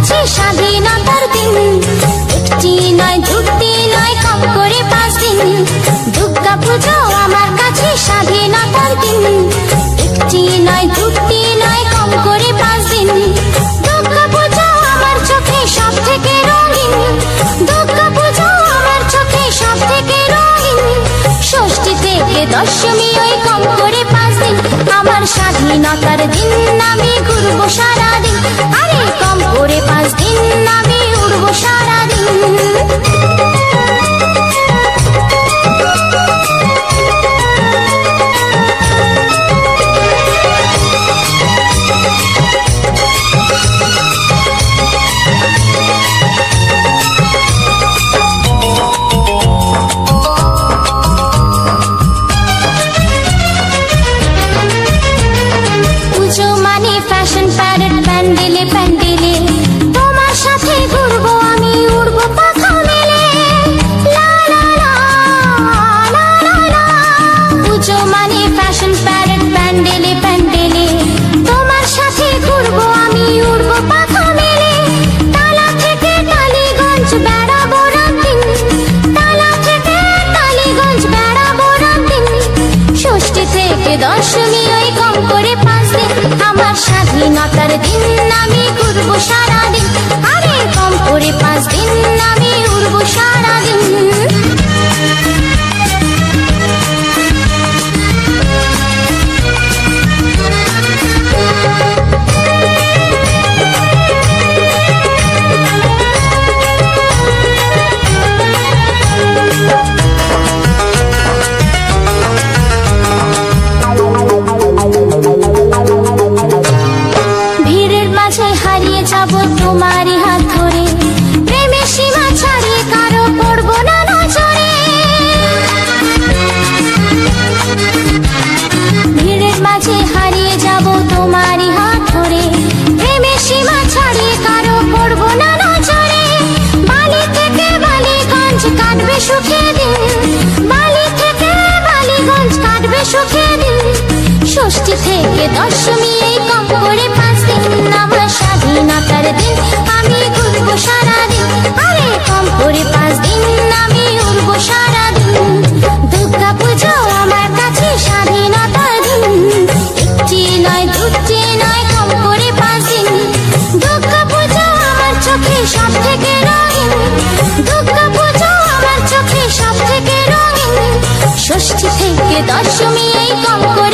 কাছে স্বাধীনতার দিন, একটি নয় দুটি নয় কম করে 5 দিন। দুর্গা পুজো আমার কাছে স্বাধীনতার দিন, একটি নয় দুটি নয় কম করে 5 দিন। দুর্গা পুজো আমার চোখে সব থেকে রঙিন, দুর্গা পুজো আমার চোখে সব থেকে রঙিন। ষষ্ঠী থেকে দশমী ওই কম করে 5 দিন, আমার স্বাধীনতার দিন আমি ঘুরবো সারাদিন। আরে কম করে 5 দিন আমি উড়বো সারাদিন। পুজো মানে ফ্যাশন প্যারেড, প্যান্ডেলে প্যান্ডেলে তোমার সাথে ঘুরবো আমি, উড়বো পাখা মেলে। লা লা লা লা লা লা। পুজো মানে ফ্যাশন প্যারেড, প্যান্ডেলে প্যান্ডেলে তোমার সাথে ঘুরবো আমি, উড়বো পাখা মেলে। তালা থেকে টালিগঞ্জ বেড়াবো রাতদিন, তালা থেকে টালিগঞ্জ বেড়াবো রাতদিন। ষষ্ঠী থেকে দশমী ওই কম করে 5 দিন, আমার স্বাধীনতার দিন আমি ঘুরবো সারাদিন। আরে কম করে 5 দিন আমি উড়বো সারাদিন। ভিড়ের মাঝে হারিয়ে যাব তোমারই হাত ধরে, প্রেমের সীমা ছাড়িয়ে কারো পড়বো না নজরে। ভিড়ের মাঝে হারিয়ে যাব তোমারই হাত ধরে, প্রেমের সীমা ছাড়িয়ে কারো পড়বো না নজরে। বালি থেকে বালিগঞ্জ কাটবে সুখে দিন, বালি থেকে বালিগঞ্জ কাটবে সুখে দিন। ষষ্ঠী থেকে দশমী এই কম করে 5 দিন, আমার স্বাধীনতার দিন আমি ঘুরবো সারাদিন। আরে কম করে 5 দিন আমি উড়বো সারাদিন। দুর্গা পুজো আমার কাছে স্বাধীনতার দিন, একটি নয় দুটি নয় কম করে 5 দিন। দুর্গা পুজো আমার চোখে সব থেকে রঙিন, দুর্গা পুজো আমার চোখে সব থেকে রঙিন। ষষ্ঠী থেকে দশমী এই কম করে